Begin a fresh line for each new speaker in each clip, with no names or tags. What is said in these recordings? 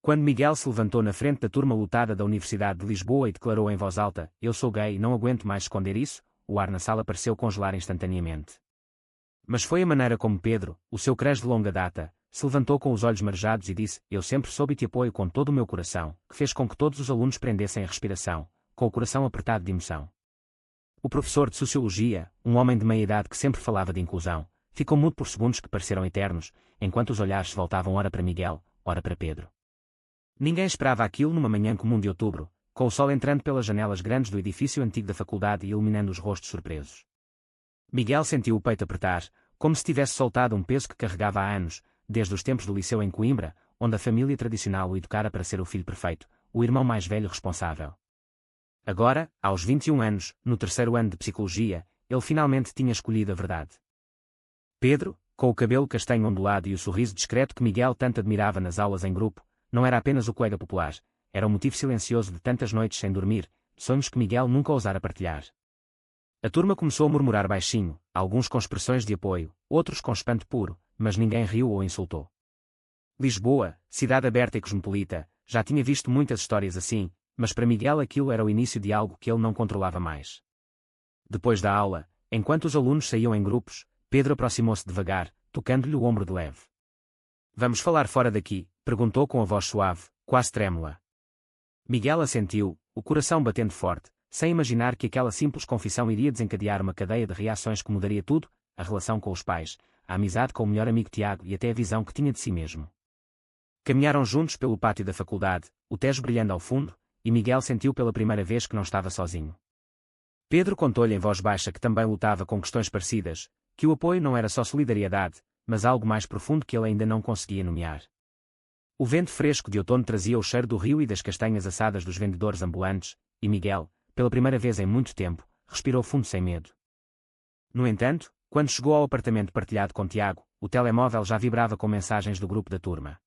Quando Miguel se levantou na frente da turma lotada da Universidade de Lisboa e declarou em voz alta: "Eu sou gay e não aguento mais esconder isso", o ar na sala pareceu congelar instantaneamente. Mas foi a maneira como Pedro, o seu crush de longa data, se levantou com os olhos marejados e disse: "Eu sempre soube e te apoio com todo o meu coração", que fez com que todos os alunos prendessem a respiração, com o coração apertado de emoção. O professor de Sociologia, um homem de meia-idade que sempre falava de inclusão, ficou mudo por segundos que pareceram eternos, enquanto os olhares se voltavam ora para Miguel, ora para Pedro. Ninguém esperava aquilo numa manhã comum de outubro, com o sol entrando pelas janelas grandes do edifício antigo da faculdade e iluminando os rostos surpresos. Miguel sentiu o peito apertar, como se tivesse soltado um peso que carregava há anos, desde os tempos do liceu em Coimbra, onde a família tradicional o educara para ser o filho perfeito, o irmão mais velho responsável. Agora, aos 21 anos, no terceiro ano de psicologia, ele finalmente tinha escolhido a verdade. Pedro, com o cabelo castanho ondulado e o sorriso discreto que Miguel tanto admirava nas aulas em grupo, não era apenas o colega popular, era o motivo silencioso de tantas noites sem dormir, sonhos que Miguel nunca ousara partilhar. A turma começou a murmurar baixinho, alguns com expressões de apoio, outros com espanto puro, mas ninguém riu ou insultou. Lisboa, cidade aberta e cosmopolita, já tinha visto muitas histórias assim, mas para Miguel aquilo era o início de algo que ele não controlava mais. Depois da aula, enquanto os alunos saíam em grupos, Pedro aproximou-se devagar, tocando-lhe o ombro de leve. "Vamos falar fora daqui?", perguntou com a voz suave, quase trêmula. Miguel assentiu, o coração batendo forte, sem imaginar que aquela simples confissão iria desencadear uma cadeia de reações que mudaria tudo, a relação com os pais, a amizade com o melhor amigo Tiago e até a visão que tinha de si mesmo. Caminharam juntos pelo pátio da faculdade, o Tejo brilhando ao fundo, e Miguel sentiu pela primeira vez que não estava sozinho. Pedro contou-lhe em voz baixa que também lutava com questões parecidas, que o apoio não era só solidariedade, mas algo mais profundo que ele ainda não conseguia nomear. O vento fresco de outono trazia o cheiro do rio e das castanhas assadas dos vendedores ambulantes, e Miguel, pela primeira vez em muito tempo, respirou fundo sem medo. No entanto, quando chegou ao apartamento partilhado com Tiago, o telemóvel já vibrava com mensagens do grupo da turma.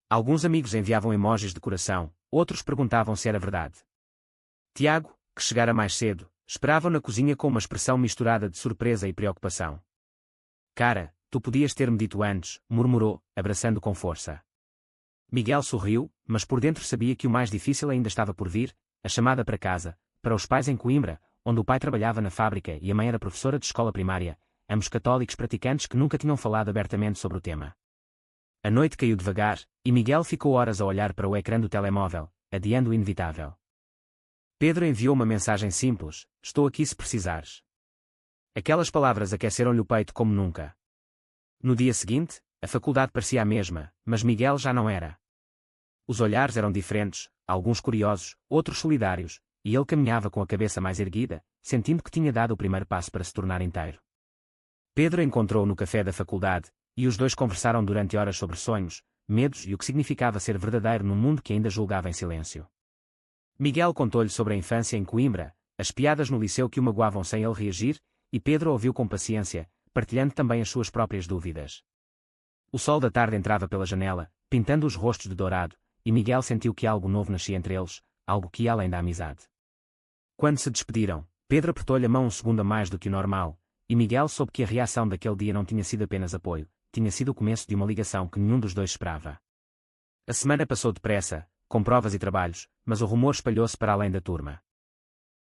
Alguns amigos enviavam emojis de coração, outros perguntavam se era verdade. Tiago, que chegara mais cedo, esperava na cozinha com uma expressão misturada de surpresa e preocupação. "Cara, tu podias ter-me dito antes", murmurou, abraçando com força. Miguel sorriu, mas por dentro sabia que o mais difícil ainda estava por vir, a chamada para casa, para os pais em Coimbra, onde o pai trabalhava na fábrica e a mãe era professora de escola primária, ambos católicos praticantes que nunca tinham falado abertamente sobre o tema. A noite caiu devagar, e Miguel ficou horas a olhar para o ecrã do telemóvel, adiando o inevitável. Pedro enviou uma mensagem simples: "Estou aqui se precisares". Aquelas palavras aqueceram-lhe o peito como nunca. No dia seguinte, a faculdade parecia a mesma, mas Miguel já não era. Os olhares eram diferentes, alguns curiosos, outros solidários, e ele caminhava com a cabeça mais erguida, sentindo que tinha dado o primeiro passo para se tornar inteiro. Pedro encontrou-o no café da faculdade, e os dois conversaram durante horas sobre sonhos, medos e o que significava ser verdadeiro num mundo que ainda julgava em silêncio. Miguel contou-lhe sobre a infância em Coimbra, as piadas no liceu que o magoavam sem ele reagir, e Pedro ouviu com paciência, partilhando também as suas próprias dúvidas. O sol da tarde entrava pela janela, pintando os rostos de dourado, e Miguel sentiu que algo novo nascia entre eles, algo que ia além da amizade. Quando se despediram, Pedro apertou-lhe a mão um segundo a mais do que o normal, e Miguel soube que a reação daquele dia não tinha sido apenas apoio, tinha sido o começo de uma ligação que nenhum dos dois esperava. A semana passou depressa, com provas e trabalhos, mas o rumor espalhou-se para além da turma.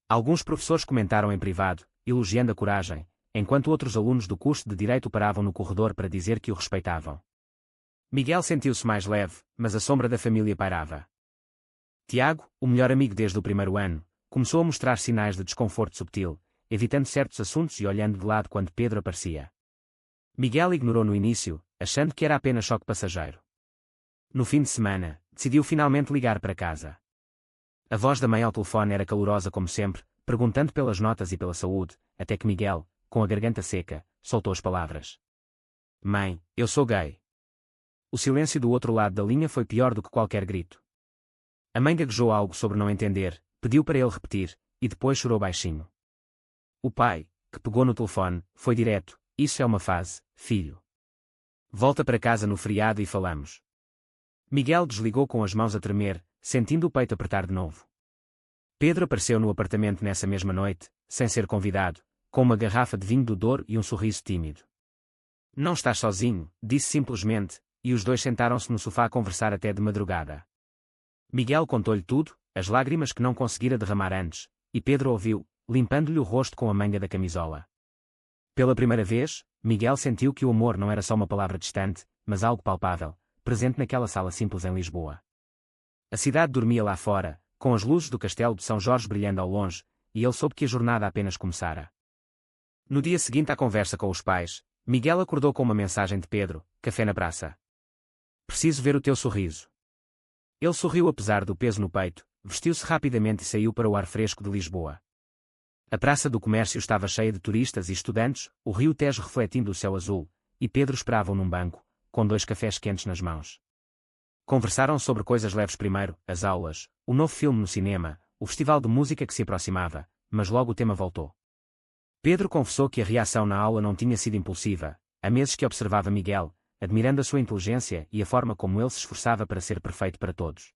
Alguns professores comentaram em privado, elogiando a coragem, enquanto outros alunos do curso de Direito paravam no corredor para dizer que o respeitavam. Miguel sentiu-se mais leve, mas a sombra da família pairava. Tiago, o melhor amigo desde o primeiro ano, começou a mostrar sinais de desconforto subtil, evitando certos assuntos e olhando de lado quando Pedro aparecia. Miguel ignorou no início, achando que era apenas choque passageiro. No fim de semana, decidiu finalmente ligar para casa. A voz da mãe ao telefone era calorosa como sempre, perguntando pelas notas e pela saúde, até que Miguel, com a garganta seca, soltou as palavras: "Mãe, eu sou gay". O silêncio do outro lado da linha foi pior do que qualquer grito. A mãe gaguejou algo sobre não entender, pediu para ele repetir, e depois chorou baixinho. O pai, que pegou no telefone, foi direto: "Isso é uma fase, filho. Volta para casa no feriado e falamos". Miguel desligou com as mãos a tremer, sentindo o peito apertar de novo. Pedro apareceu no apartamento nessa mesma noite, sem ser convidado, com uma garrafa de vinho do Douro e um sorriso tímido. "Não estás sozinho", disse simplesmente, e os dois sentaram-se no sofá a conversar até de madrugada. Miguel contou-lhe tudo, as lágrimas que não conseguira derramar antes, e Pedro ouviu, limpando-lhe o rosto com a manga da camisola. Pela primeira vez, Miguel sentiu que o amor não era só uma palavra distante, mas algo palpável, presente naquela sala simples em Lisboa. A cidade dormia lá fora, com as luzes do castelo de São Jorge brilhando ao longe, e ele soube que a jornada apenas começara. No dia seguinte à conversa com os pais, Miguel acordou com uma mensagem de Pedro: café na praça. Preciso ver o teu sorriso. Ele sorriu apesar do peso no peito, vestiu-se rapidamente e saiu para o ar fresco de Lisboa. A Praça do Comércio estava cheia de turistas e estudantes, o rio Tejo refletindo o céu azul, e Pedro esperava-o num banco, com 2 cafés quentes nas mãos. Conversaram sobre coisas leves primeiro, as aulas, o novo filme no cinema, o festival de música que se aproximava, mas logo o tema voltou. Pedro confessou que a reação na aula não tinha sido impulsiva, há meses que observava Miguel, admirando a sua inteligência e a forma como ele se esforçava para ser perfeito para todos.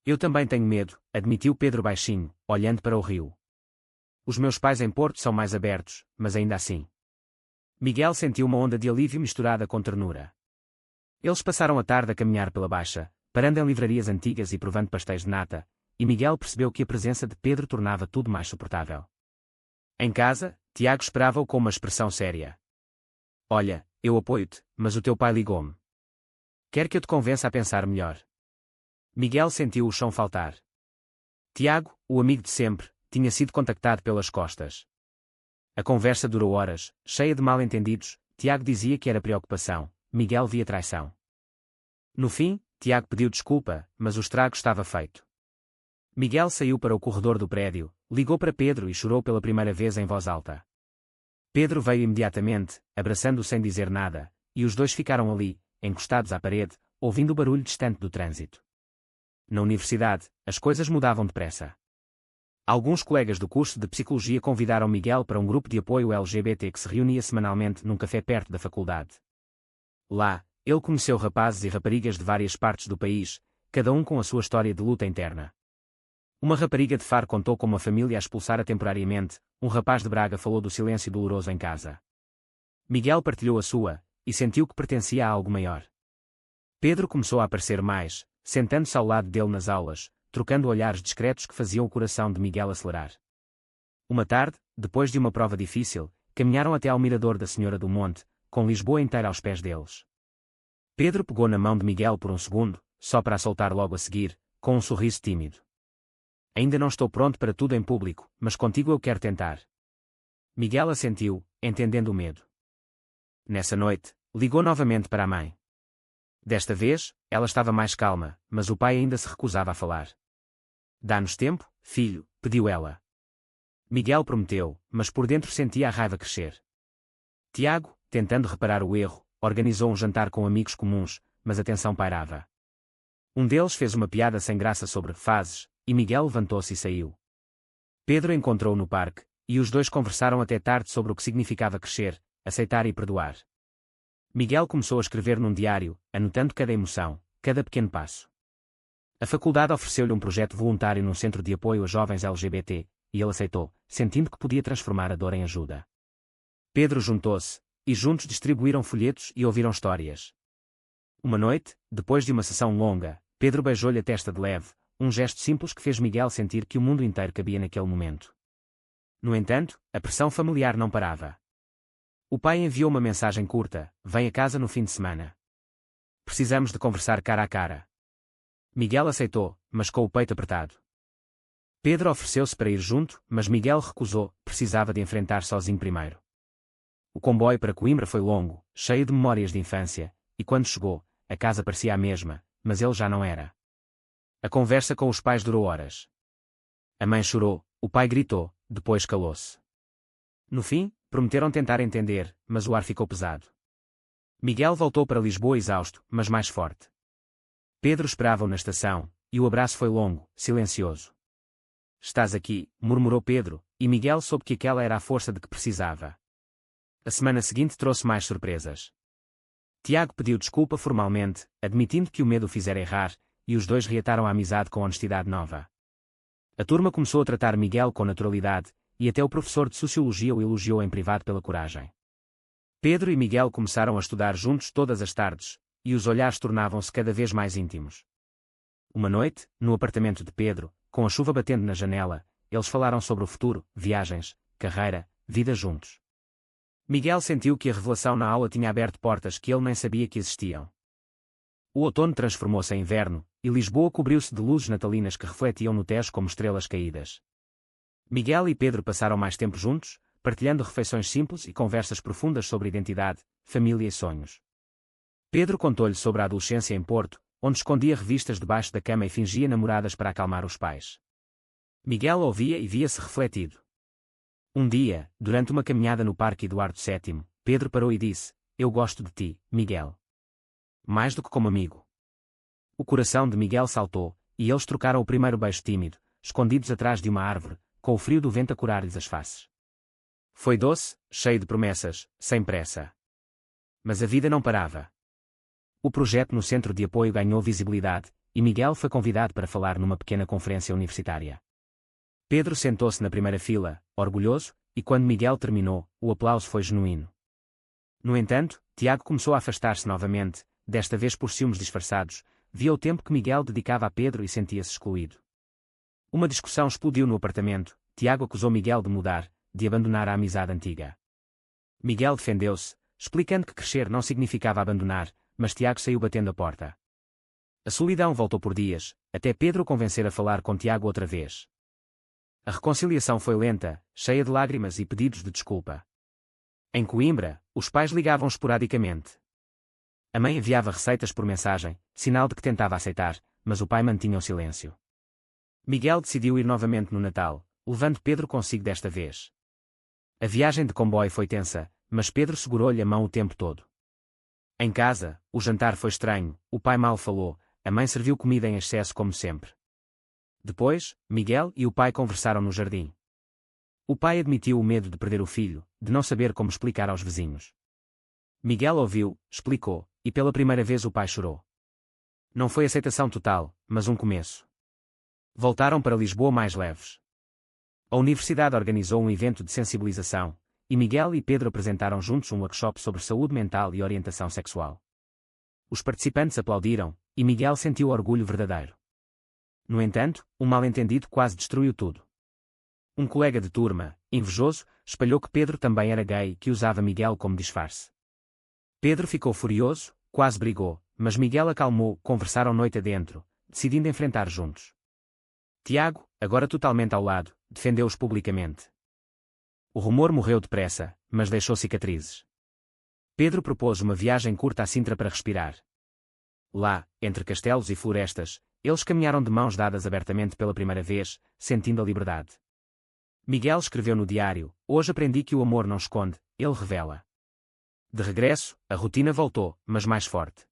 Eu também tenho medo, admitiu Pedro baixinho, olhando para o rio. Os meus pais em Porto são mais abertos, mas ainda assim. Miguel sentiu uma onda de alívio misturada com ternura. Eles passaram a tarde a caminhar pela Baixa, parando em livrarias antigas e provando pastéis de nata, e Miguel percebeu que a presença de Pedro tornava tudo mais suportável. Em casa, Tiago esperava-o com uma expressão séria. Olha, eu apoio-te, mas o teu pai ligou-me. Quer que eu te convença a pensar melhor? Miguel sentiu o chão faltar. Tiago, o amigo de sempre, tinha sido contactado pelas costas. A conversa durou horas, cheia de mal-entendidos. Tiago dizia que era preocupação, Miguel via traição. No fim, Tiago pediu desculpa, mas o estrago estava feito. Miguel saiu para o corredor do prédio, ligou para Pedro e chorou pela primeira vez em voz alta. Pedro veio imediatamente, abraçando-o sem dizer nada, e os dois ficaram ali, encostados à parede, ouvindo o barulho distante do trânsito. Na universidade, as coisas mudavam depressa. Alguns colegas do curso de Psicologia convidaram Miguel para um grupo de apoio LGBT que se reunia semanalmente num café perto da faculdade. Lá, ele conheceu rapazes e raparigas de várias partes do país, cada um com a sua história de luta interna. Uma rapariga de Faro contou como a família a expulsara temporariamente, um rapaz de Braga falou do silêncio doloroso em casa. Miguel partilhou a sua, e sentiu que pertencia a algo maior. Pedro começou a aparecer mais, sentando-se ao lado dele nas aulas, trocando olhares discretos que faziam o coração de Miguel acelerar. Uma tarde, depois de uma prova difícil, caminharam até ao mirador da Senhora do Monte, com Lisboa inteira aos pés deles. Pedro pegou na mão de Miguel por um segundo, só para a soltar logo a seguir, com um sorriso tímido. Ainda não estou pronto para tudo em público, mas contigo eu quero tentar. Miguel assentiu, entendendo o medo. Nessa noite, ligou novamente para a mãe. Desta vez, ela estava mais calma, mas o pai ainda se recusava a falar. Dá-nos tempo, filho, pediu ela. Miguel prometeu, mas por dentro sentia a raiva crescer. Tiago, tentando reparar o erro, organizou um jantar com amigos comuns, mas a tensão pairava. Um deles fez uma piada sem graça sobre fases, e Miguel levantou-se e saiu. Pedro encontrou-o no parque, e os dois conversaram até tarde sobre o que significava crescer, aceitar e perdoar. Miguel começou a escrever num diário, anotando cada emoção, cada pequeno passo. A faculdade ofereceu-lhe um projeto voluntário num centro de apoio a jovens LGBT, e ele aceitou, sentindo que podia transformar a dor em ajuda. Pedro juntou-se, e juntos distribuíram folhetos e ouviram histórias. Uma noite, depois de uma sessão longa, Pedro beijou-lhe a testa de leve, um gesto simples que fez Miguel sentir que o mundo inteiro cabia naquele momento. No entanto, a pressão familiar não parava. O pai enviou uma mensagem curta: vem a casa no fim de semana. Precisamos de conversar cara a cara. Miguel aceitou, mas com o peito apertado. Pedro ofereceu-se para ir junto, mas Miguel recusou, precisava de enfrentar sozinho primeiro. O comboio para Coimbra foi longo, cheio de memórias de infância, e quando chegou, a casa parecia a mesma, mas ele já não era. A conversa com os pais durou horas. A mãe chorou, o pai gritou, depois calou-se. No fim, prometeram tentar entender, mas o ar ficou pesado. Miguel voltou para Lisboa exausto, mas mais forte. Pedro esperava-o na estação, e o abraço foi longo, silencioso. Estás aqui, murmurou Pedro, e Miguel soube que aquela era a força de que precisava. A semana seguinte trouxe mais surpresas. Tiago pediu desculpa formalmente, admitindo que o medo o fizera errar, e os dois reataram a amizade com honestidade nova. A turma começou a tratar Miguel com naturalidade, e até o professor de Sociologia o elogiou em privado pela coragem. Pedro e Miguel começaram a estudar juntos todas as tardes, e os olhares tornavam-se cada vez mais íntimos. Uma noite, no apartamento de Pedro, com a chuva batendo na janela, eles falaram sobre o futuro, viagens, carreira, vida juntos. Miguel sentiu que a revelação na aula tinha aberto portas que ele nem sabia que existiam. O outono transformou-se em inverno, e Lisboa cobriu-se de luzes natalinas que refletiam no Tejo como estrelas caídas. Miguel e Pedro passaram mais tempo juntos, partilhando refeições simples e conversas profundas sobre identidade, família e sonhos. Pedro contou-lhe sobre a adolescência em Porto, onde escondia revistas debaixo da cama e fingia namoradas para acalmar os pais. Miguel ouvia e via-se refletido. Um dia, durante uma caminhada no Parque Eduardo VII, Pedro parou e disse: "Eu gosto de ti, Miguel. Mais do que como amigo." O coração de Miguel saltou, e eles trocaram o primeiro beijo tímido, escondidos atrás de uma árvore, com o frio do vento a curar-lhes as faces. Foi doce, cheio de promessas, sem pressa. Mas a vida não parava. O projeto no Centro de Apoio ganhou visibilidade, e Miguel foi convidado para falar numa pequena conferência universitária. Pedro sentou-se na primeira fila, orgulhoso, e quando Miguel terminou, o aplauso foi genuíno. No entanto, Tiago começou a afastar-se novamente, desta vez por ciúmes disfarçados, via o tempo que Miguel dedicava a Pedro e sentia-se excluído. Uma discussão explodiu no apartamento. Tiago acusou Miguel de mudar, de abandonar a amizade antiga. Miguel defendeu-se, explicando que crescer não significava abandonar, mas Tiago saiu batendo a porta. A solidão voltou por dias, até Pedro o convencer a falar com Tiago outra vez. A reconciliação foi lenta, cheia de lágrimas e pedidos de desculpa. Em Coimbra, os pais ligavam esporadicamente. A mãe enviava receitas por mensagem, sinal de que tentava aceitar, mas o pai mantinha o silêncio. Miguel decidiu ir novamente no Natal, levando Pedro consigo desta vez. A viagem de comboio foi tensa, mas Pedro segurou-lhe a mão o tempo todo. Em casa, o jantar foi estranho, o pai mal falou, a mãe serviu comida em excesso como sempre. Depois, Miguel e o pai conversaram no jardim. O pai admitiu o medo de perder o filho, de não saber como explicar aos vizinhos. Miguel ouviu, explicou, e pela primeira vez o pai chorou. Não foi aceitação total, mas um começo. Voltaram para Lisboa mais leves. A universidade organizou um evento de sensibilização, e Miguel e Pedro apresentaram juntos um workshop sobre saúde mental e orientação sexual. Os participantes aplaudiram, e Miguel sentiu orgulho verdadeiro. No entanto, um mal-entendido quase destruiu tudo. Um colega de turma, invejoso, espalhou que Pedro também era gay e que usava Miguel como disfarce. Pedro ficou furioso, quase brigou, mas Miguel acalmou, conversaram noite adentro, decidindo enfrentar juntos. Tiago, agora totalmente ao lado, defendeu-os publicamente. O rumor morreu depressa, mas deixou cicatrizes. Pedro propôs uma viagem curta a Sintra para respirar. Lá, entre castelos e florestas, eles caminharam de mãos dadas abertamente pela primeira vez, sentindo a liberdade. Miguel escreveu no diário: "Hoje aprendi que o amor não esconde, ele revela." De regresso, a rotina voltou, mas mais forte.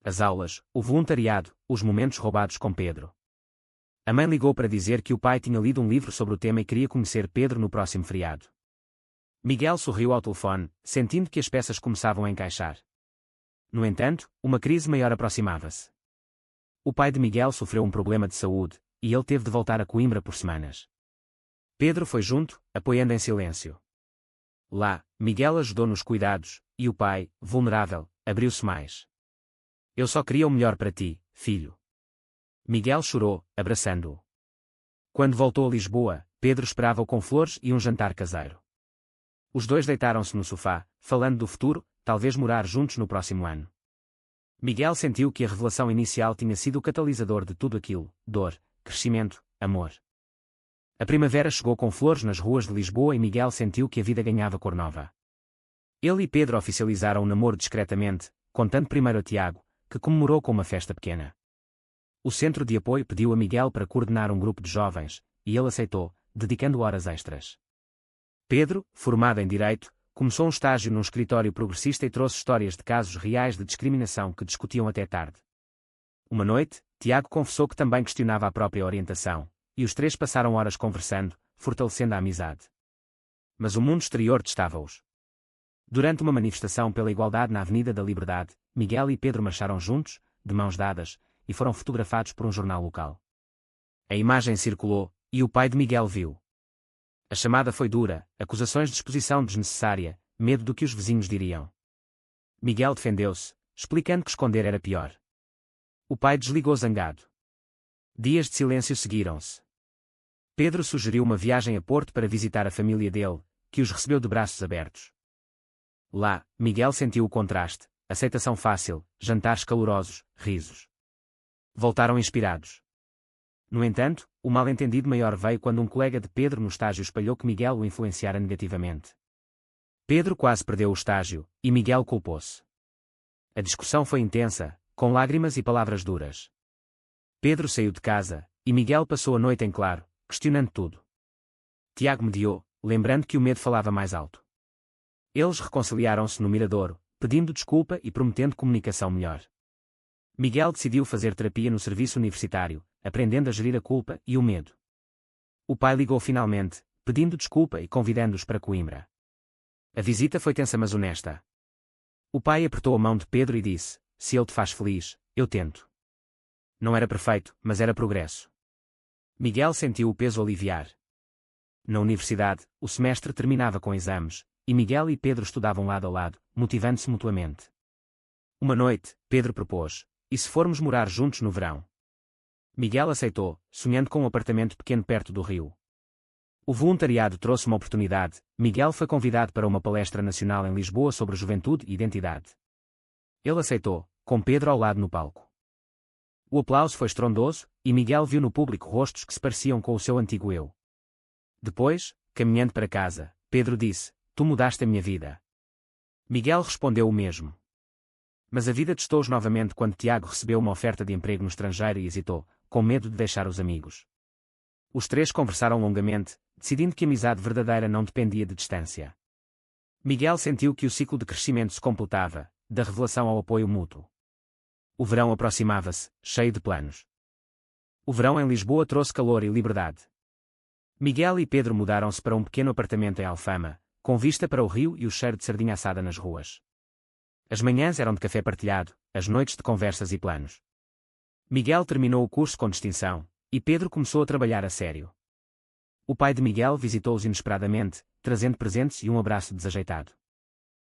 As aulas, o voluntariado, os momentos roubados com Pedro. A mãe ligou para dizer que o pai tinha lido um livro sobre o tema e queria conhecer Pedro no próximo feriado. Miguel sorriu ao telefone, sentindo que as peças começavam a encaixar. No entanto, uma crise maior aproximava-se. O pai de Miguel sofreu um problema de saúde, e ele teve de voltar a Coimbra por semanas. Pedro foi junto, apoiando em silêncio. Lá, Miguel ajudou nos cuidados, e o pai, vulnerável, abriu-se mais. "Eu só queria o melhor para ti, filho." Miguel chorou, abraçando-o. Quando voltou a Lisboa, Pedro esperava-o com flores e um jantar caseiro. Os dois deitaram-se no sofá, falando do futuro, talvez morar juntos no próximo ano. Miguel sentiu que a revelação inicial tinha sido o catalisador de tudo aquilo: dor, crescimento, amor. A primavera chegou com flores nas ruas de Lisboa e Miguel sentiu que a vida ganhava cor nova. Ele e Pedro oficializaram o namoro discretamente, contando primeiro a Tiago, que comemorou com uma festa pequena. O Centro de Apoio pediu a Miguel para coordenar um grupo de jovens, e ele aceitou, dedicando horas extras. Pedro, formado em Direito, começou um estágio num escritório progressista e trouxe histórias de casos reais de discriminação que discutiam até tarde. Uma noite, Tiago confessou que também questionava a própria orientação, e os três passaram horas conversando, fortalecendo a amizade. Mas o mundo exterior testava-os. Durante uma manifestação pela igualdade na Avenida da Liberdade, Miguel e Pedro marcharam juntos, de mãos dadas, e foram fotografados por um jornal local. A imagem circulou, e o pai de Miguel viu. A chamada foi dura, acusações de exposição desnecessária, medo do que os vizinhos diriam. Miguel defendeu-se, explicando que esconder era pior. O pai desligou zangado. Dias de silêncio seguiram-se. Pedro sugeriu uma viagem a Porto para visitar a família dele, que os recebeu de braços abertos. Lá, Miguel sentiu o contraste, aceitação fácil, jantares calorosos, risos. Voltaram inspirados. No entanto, o mal-entendido maior veio quando um colega de Pedro no estágio espalhou que Miguel o influenciara negativamente. Pedro quase perdeu o estágio, e Miguel culpou-se. A discussão foi intensa, com lágrimas e palavras duras. Pedro saiu de casa, e Miguel passou a noite em claro, questionando tudo. Tiago mediou, lembrando que o medo falava mais alto. Eles reconciliaram-se no Miradouro, pedindo desculpa e prometendo comunicação melhor. Miguel decidiu fazer terapia no serviço universitário, aprendendo a gerir a culpa e o medo. O pai ligou finalmente, pedindo desculpa e convidando-os para Coimbra. A visita foi tensa mas honesta. O pai apertou a mão de Pedro e disse: "Se ele te faz feliz, eu tento." Não era perfeito, mas era progresso. Miguel sentiu o peso aliviar. Na universidade, o semestre terminava com exames, e Miguel e Pedro estudavam lado a lado, motivando-se mutuamente. Uma noite, Pedro propôs: "E se formos morar juntos no verão?" Miguel aceitou, sonhando com um apartamento pequeno perto do rio. O voluntariado trouxe uma oportunidade. Miguel foi convidado para uma palestra nacional em Lisboa sobre juventude e identidade. Ele aceitou, com Pedro ao lado no palco. O aplauso foi estrondoso, e Miguel viu no público rostos que se pareciam com o seu antigo eu. Depois, caminhando para casa, Pedro disse: "Tu mudaste a minha vida." Miguel respondeu o mesmo. Mas a vida testou-os novamente quando Tiago recebeu uma oferta de emprego no estrangeiro e hesitou, com medo de deixar os amigos. Os três conversaram longamente, decidindo que a amizade verdadeira não dependia de distância. Miguel sentiu que o ciclo de crescimento se completava, da revelação ao apoio mútuo. O verão aproximava-se, cheio de planos. O verão em Lisboa trouxe calor e liberdade. Miguel e Pedro mudaram-se para um pequeno apartamento em Alfama, com vista para o rio e o cheiro de sardinha assada nas ruas. As manhãs eram de café partilhado, as noites de conversas e planos. Miguel terminou o curso com distinção, e Pedro começou a trabalhar a sério. O pai de Miguel visitou-os inesperadamente, trazendo presentes e um abraço desajeitado.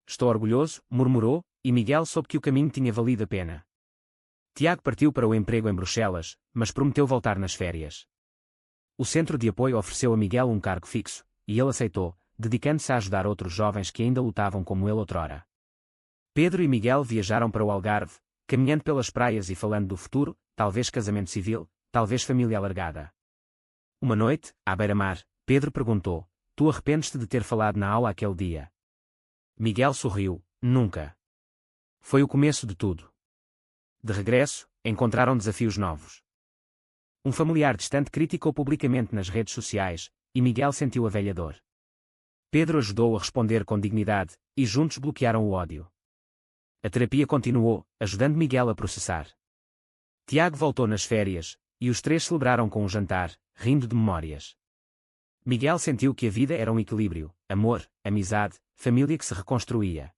"Estou orgulhoso", murmurou, e Miguel soube que o caminho tinha valido a pena. Tiago partiu para o emprego em Bruxelas, mas prometeu voltar nas férias. O centro de apoio ofereceu a Miguel um cargo fixo, e ele aceitou, dedicando-se a ajudar outros jovens que ainda lutavam como ele outrora. Pedro e Miguel viajaram para o Algarve, caminhando pelas praias e falando do futuro, talvez casamento civil, talvez família alargada. Uma noite, à beira-mar, Pedro perguntou: "Tu arrependes-te de ter falado na aula aquele dia?" Miguel sorriu: "Nunca. Foi o começo de tudo." De regresso, encontraram desafios novos. Um familiar distante criticou publicamente nas redes sociais, e Miguel sentiu a velha dor. Pedro ajudou a responder com dignidade, e juntos bloquearam o ódio. A terapia continuou, ajudando Miguel a processar. Tiago voltou nas férias, e os três celebraram com um jantar, rindo de memórias. Miguel sentiu que a vida era um equilíbrio: amor, amizade, família que se reconstruía.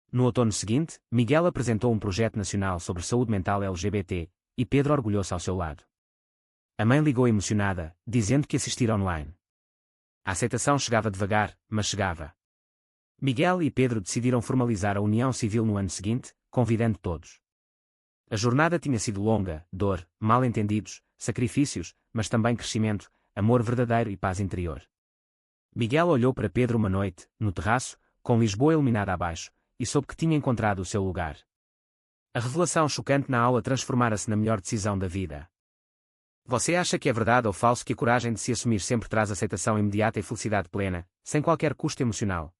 No outono seguinte, Miguel apresentou um projeto nacional sobre saúde mental LGBT, e Pedro orgulhou-se ao seu lado. A mãe ligou emocionada, dizendo que assistira online. A aceitação chegava devagar, mas chegava. Miguel e Pedro decidiram formalizar a união civil no ano seguinte, convidando todos. A jornada tinha sido longa: dor, mal-entendidos, sacrifícios, mas também crescimento, amor verdadeiro e paz interior. Miguel olhou para Pedro uma noite, no terraço, com Lisboa iluminada abaixo, e soube que tinha encontrado o seu lugar. A revelação chocante na aula transformara-se na melhor decisão da vida. Você acha que é verdade ou falso que a coragem de se assumir sempre traz aceitação imediata e felicidade plena, sem qualquer custo emocional?